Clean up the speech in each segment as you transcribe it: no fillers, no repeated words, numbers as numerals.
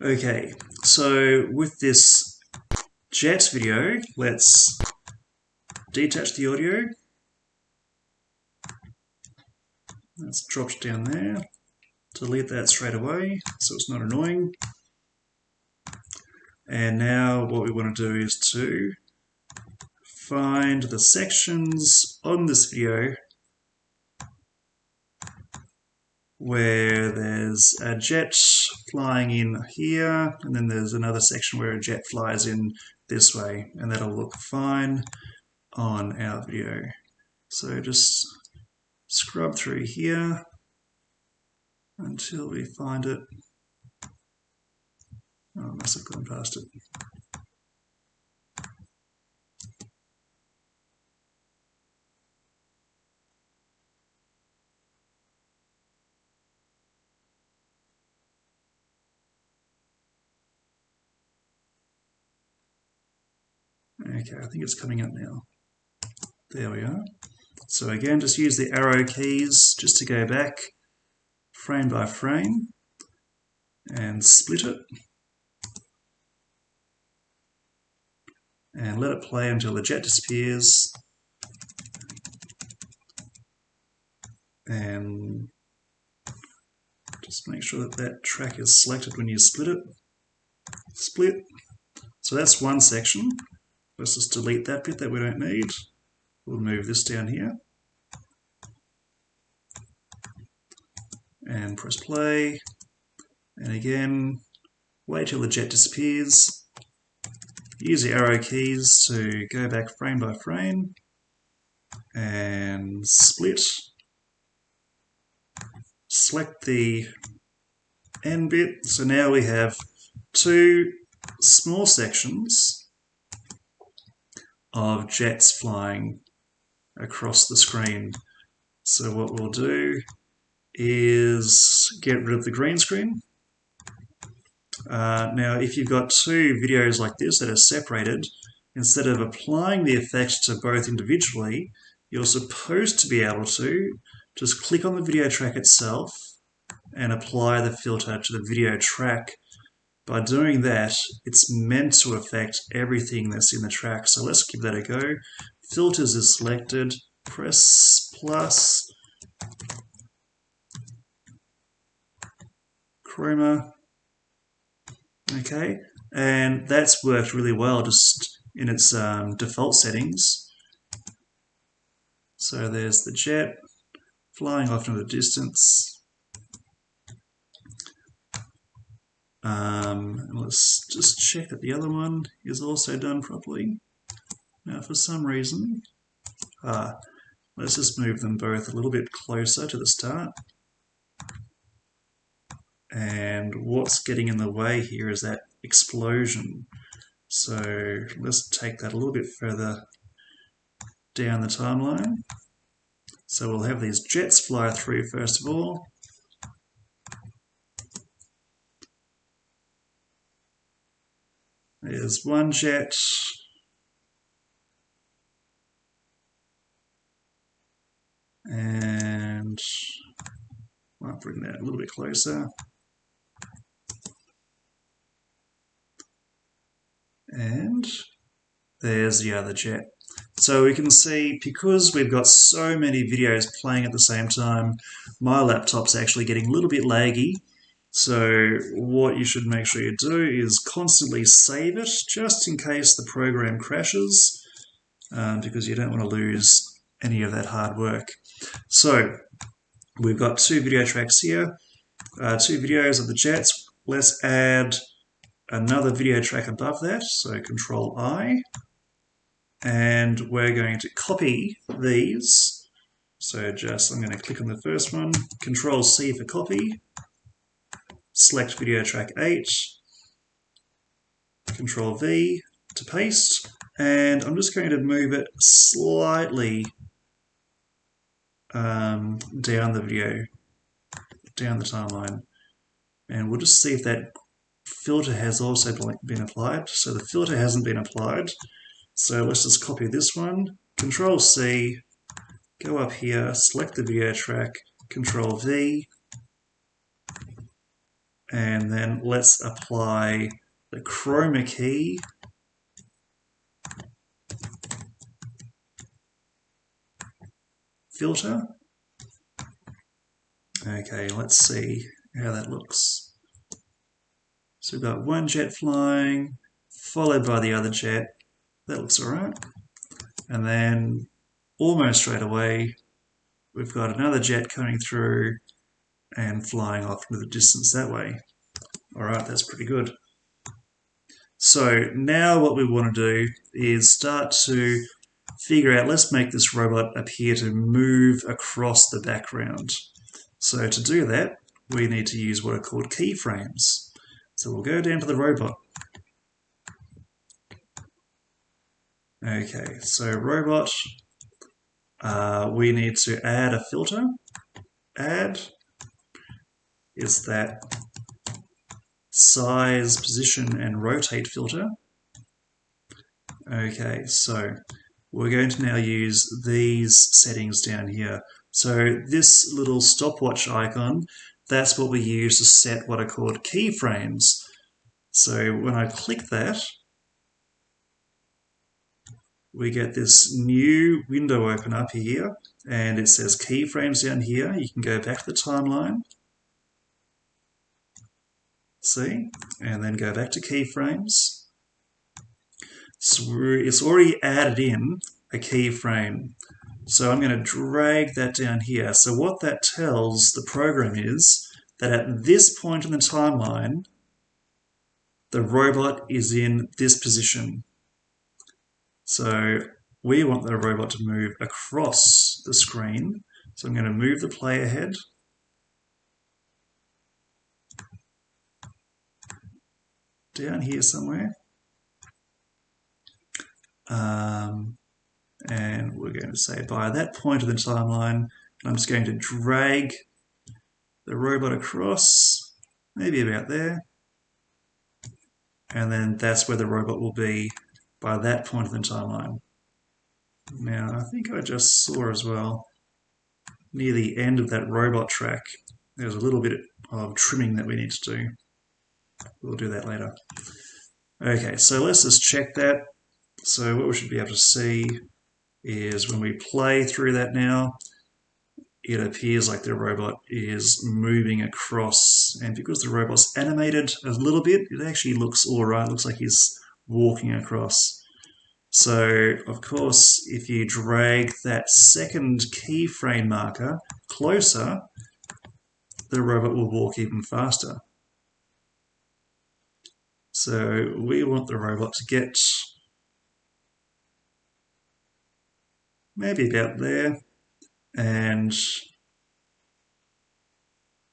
Okay, so with this jet video, let's detach the audio. Let's drop it down there. Delete that straight away so it's not annoying. And now what we want to do is to find the sections on this video where there's a jet flying in here, and then there's another section where a jet flies in this way, and that'll look fine on our video. So just scrub through here until we find it. Oh, I must have gone past it. Okay, I think it's coming up now. There we are. So again, just use the arrow keys just to go back frame by frame and split it. And let it play until the jet disappears. And just make sure that that track is selected when you split it. Split. So that's one section. Let's just delete that bit that we don't need. We'll move this down here. And press play. And again, wait till the jet disappears. Use the arrow keys to go back frame by frame. And split. Select the end bit. So now we have two small sections of jets flying across the screen. So what we'll do is get rid of the green screen. Now, if you've got two videos like this that are separated, instead of applying the effect to both individually, you're supposed to be able to just click on the video track itself and apply the filter to the video track. By doing that, it's meant to affect everything that's in the track. So let's give that a go. Filters is selected, press plus, chroma, okay, and that's worked really well just in its default settings. So there's the jet flying off into the distance. And let's just check that the other one is also done properly. Now for some reason, let's just move them both a little bit closer to the start. And what's getting in the way here is that explosion. So let's take that a little bit further down the timeline. So we'll have these jets fly through first of all. There's one jet. And I'll bring that a little bit closer. And there's the other jet. So we can see, because we've got so many videos playing at the same time, my laptop's actually getting a little bit laggy. So what you should make sure you do is constantly save it, just in case the program crashes, because you don't want to lose any of that hard work. So we've got two video tracks here, two videos of the jets. Let's add another video track above that, so Control I, and we're going to copy these. So I'm going to click on the first one, Control C for copy, select video track 8, Control V to paste, and I'm just going to move it slightly down the video, down the timeline, and we'll just see if that filter has also been applied. So the filter hasn't been applied, so let's just copy this one, Control C, go up here, select the video track, Control V, And then let's apply the chroma key filter. Okay, let's see how that looks. So we've got one jet flying, followed by the other jet. That looks alright. And then almost straight away, we've got another jet coming through and flying off into the distance that way. Alright, that's pretty good. So now what we want to do is start to figure out, let's make this robot appear to move across the background. So to do that, we need to use what are called keyframes. So we'll go down to the robot. Okay, so robot, we need to add a filter. Add is that size, position, and rotate filter. Okay, so we're going to now use these settings down here. So this little stopwatch icon, that's what we use to set what are called keyframes. So when I click that, we get this new window open up here, and it says keyframes down here. You can go back to the timeline, see, and then go back to keyframes. So it's already added in a keyframe. So I'm going to drag that down here. So what that tells the program is that at this point in the timeline, the robot is in this position. So we want the robot to move across the screen. So I'm going to move the player head. Down here somewhere. And we're going to say by that point of the timeline, I'm just going to drag the robot across, maybe about there. And then that's where the robot will be by that point in the timeline. Now, I think I just saw as well, near the end of that robot track, there's a little bit of trimming that we need to do. We'll do that later. Okay, so let's just check that. So what we should be able to see is when we play through that now, it appears like the robot is moving across, and because the robot's animated a little bit, it actually looks all right. It looks like he's walking across. So, of course, if you drag that second keyframe marker closer, the robot will walk even faster. So we want the robot to get maybe about there, and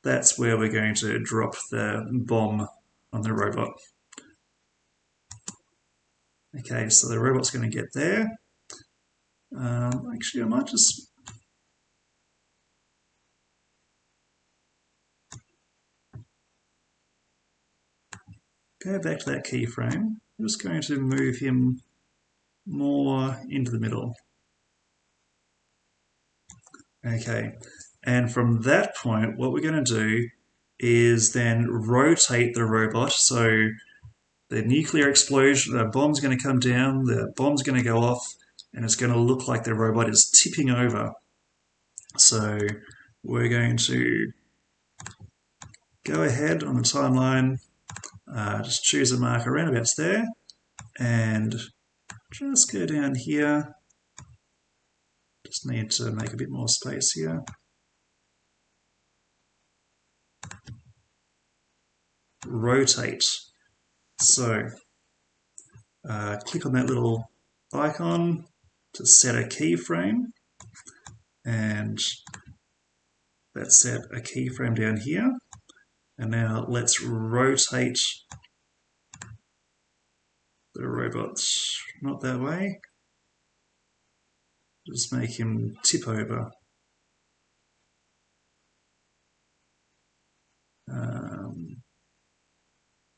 that's where we're going to drop the bomb on the robot. Okay, so the robot's going to get there. Actually, I might just go back to that keyframe. I'm just going to move him more into the middle. Okay, and from that point, what we're going to do is then rotate the robot. So the nuclear explosion, the bomb's going to come down, the bomb's going to go off, and it's going to look like the robot is tipping over. So we're going to go ahead on the timeline, just choose a marker around about there, and just go down here. Just need to make a bit more space here. Rotate. So click on that little icon to set a keyframe, and let's set a keyframe down here. And now let's rotate the robot, not that way. Just make him tip over.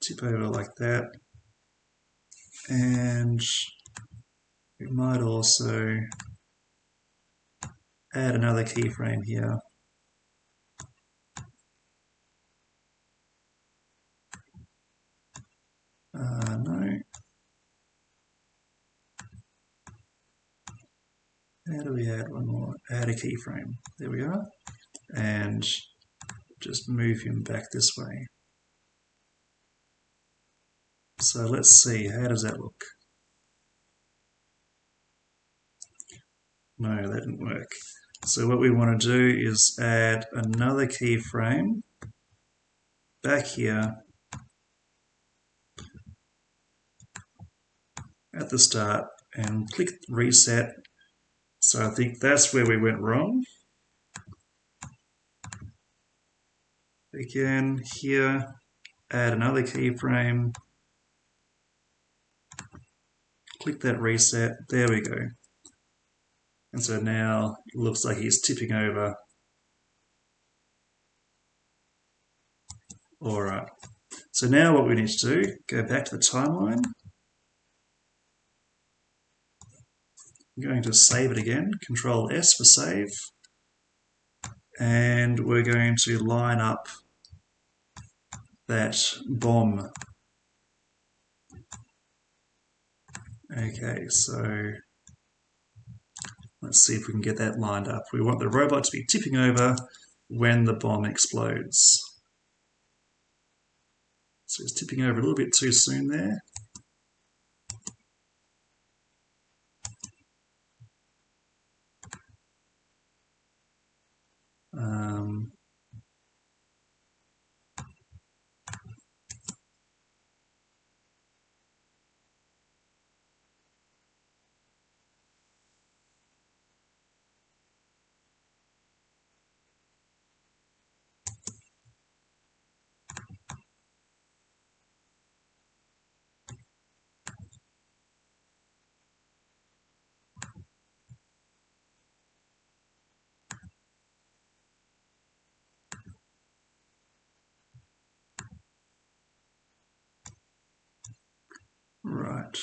Tip over like that. And we might also add another keyframe here. how do we add one more? Add a keyframe. There we are. And just move him back this way. So let's see, how does that look? No, that didn't work. So what we want to do is add another keyframe back here at the start and click reset. So I think that's where we went wrong. Again, here, add another keyframe, click that reset, there we go. And so now it looks like he's tipping over. Alright, so now what we need to do, go back to the timeline. I'm going to save it again, Control S for save. And we're going to line up that bomb. Okay, so let's see if we can get that lined up. We want the robot to be tipping over when the bomb explodes. So it's tipping over a little bit too soon there. Right.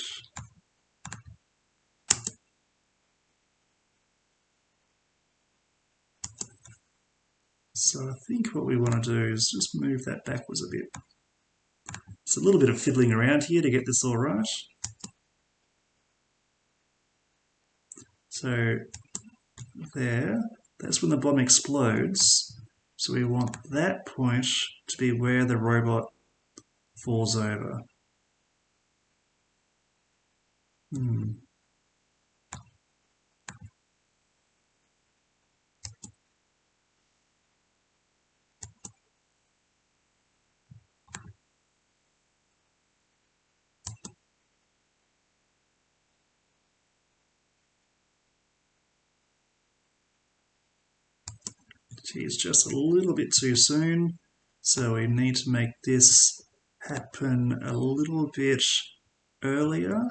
So I think what we want to do is just move that backwards a bit. It's a little bit of fiddling around here to get this all right. So there, that's when the bomb explodes. So we want that point to be where the robot falls over. Geez, just a little bit too soon. So we need to make this happen a little bit earlier.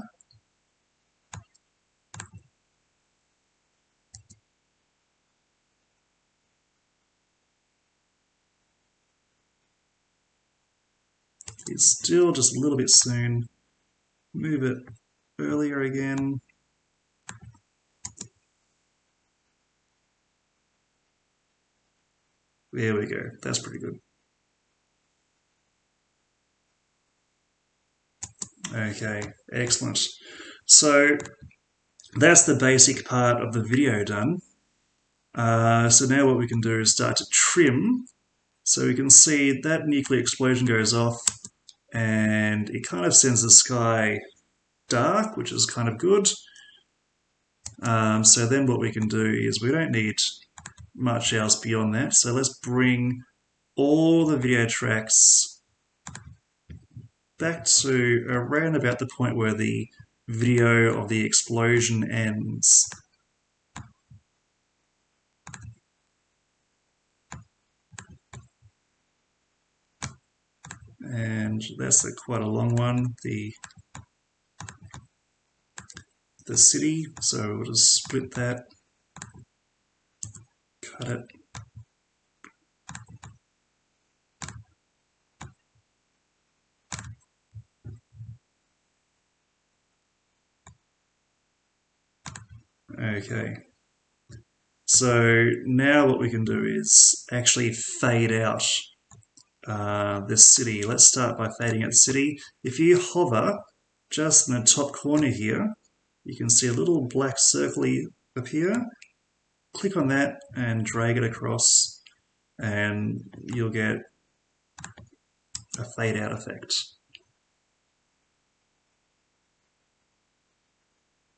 It's still just a little bit soon. Move it earlier again. There we go. That's pretty good. Okay, excellent. So that's the basic part of the video done. So now what we can do is start to trim. So we can see that nuclear explosion goes off and it kind of sends the sky dark, which is kind of good. So then what we can do is we don't need much else beyond that. So let's bring all the video tracks back to around about the point where the video of the explosion ends. And that's quite a long one, the city, so we'll just split that, cut it. Okay, so now what we can do is actually fade out this city. Let's start by fading out the city. If you hover just in the top corner here, you can see a little black circle up here. click on that and drag it across, and you'll get a fade out effect.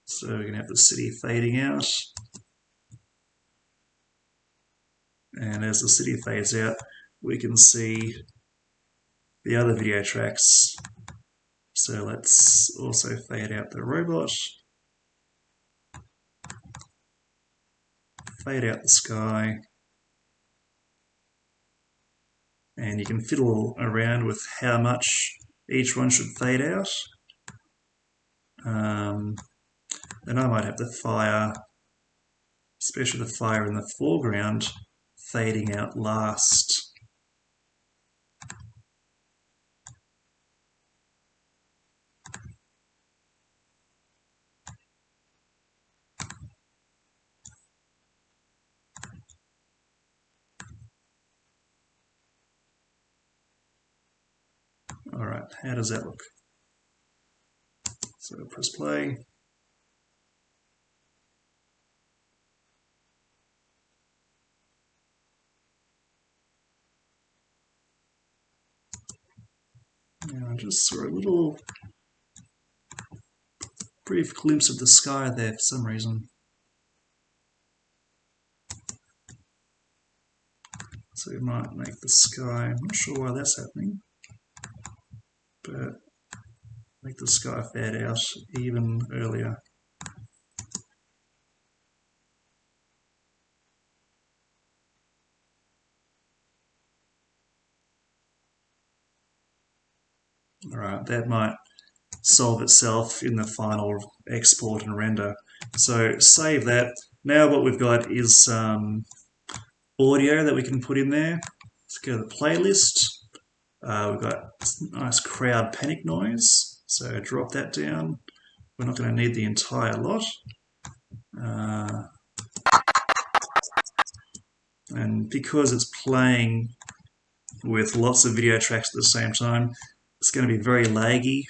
So we're going to have the city fading out. And as the city fades out, we can see the other video tracks. So let's also fade out the robot, fade out the sky, and you can fiddle around with how much each one should fade out. Then I might have the fire, especially the fire in the foreground, fading out last. Alright, how does that look? So press play. Now I just saw a little brief glimpse of the sky there for some reason. So we might make the sky, I'm not sure why that's happening, but make the sky fade out even earlier. Alright, that might solve itself in the final export and render. So save that. Now what we've got is some audio that we can put in there. Let's go to the playlist. We've got nice crowd panic noise, so drop that down. We're not going to need the entire lot. And because it's playing with lots of video tracks at the same time, it's going to be very laggy.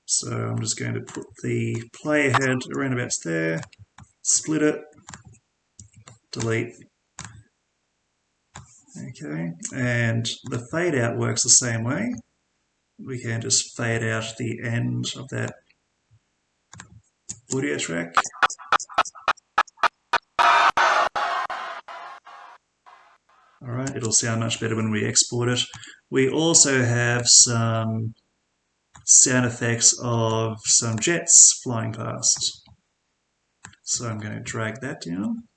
So I'm just going to put the play ahead around about there, split it, delete. Okay, and the fade out works the same way. We can just fade out the end of that audio track. Alright, it'll sound much better when we export it. We also have some sound effects of some jets flying past. So I'm going to drag that down.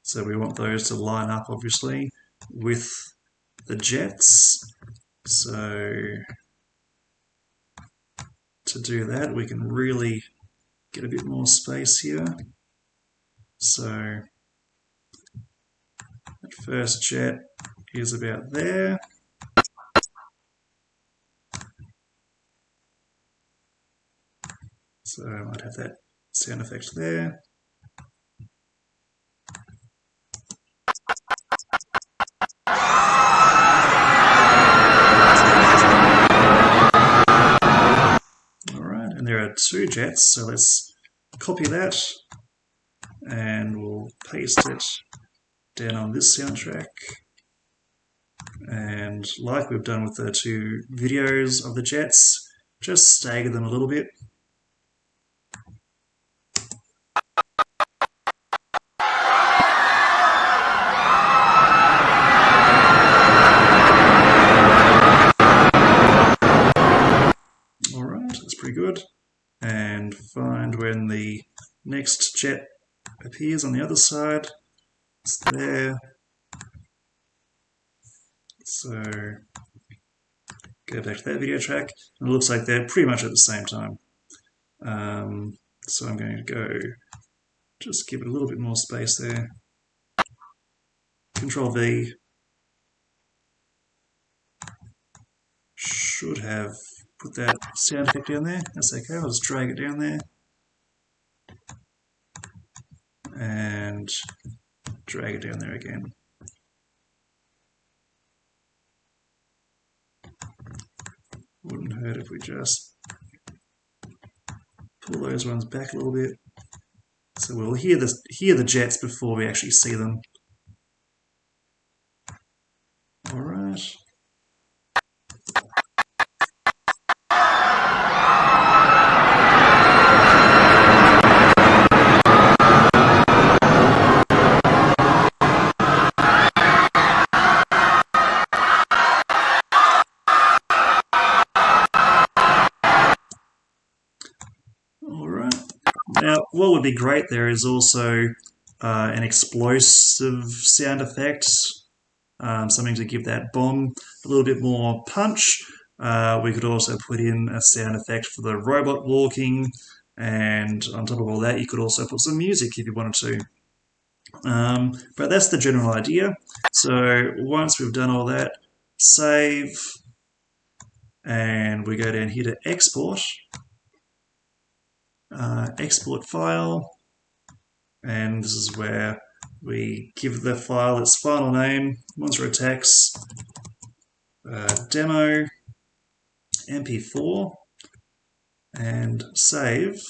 So we want those to line up, obviously, with the jets. So to do that, we can really get a bit more space here. So that first jet is about there. So I might have that sound effect there. Alright, and there are two jets, so let's copy that and we'll paste it down on this soundtrack. And like we've done with the two videos of the jets, just stagger them a little bit. Alright, that's pretty good. And find when the next jet appears on the other side. It's there. So go back to that video track, and it looks like they're pretty much at the same time. So I'm going to go, just give it a little bit more space there. Control V. Should have put that sound effect down there. That's okay, I'll just drag it down there. And drag it down there again. Wouldn't hurt if we just pull those ones back a little bit. So we'll hear the jets before we actually see them. All right. All right. Now, what would be great there is also an explosive sound effect, something to give that bomb a little bit more punch. We could also put in a sound effect for the robot walking, and on top of all that, you could also put some music if you wanted to. But that's the general idea. So once we've done all that, save, and we go down here to export, export file, and this is where we give the file its final name, Monster Attacks demo MP4, and save.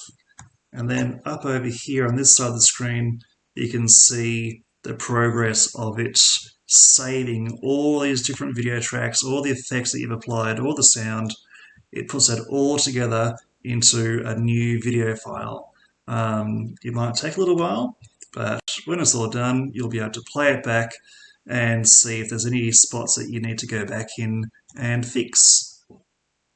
And then up over here on this side of the screen, you can see the progress of it saving all these different video tracks, all the effects that you've applied, all the sound. It puts that all together into a new video file. It might take a little while, but when it's all done, you'll be able to play it back and see if there's any spots that you need to go back in and fix.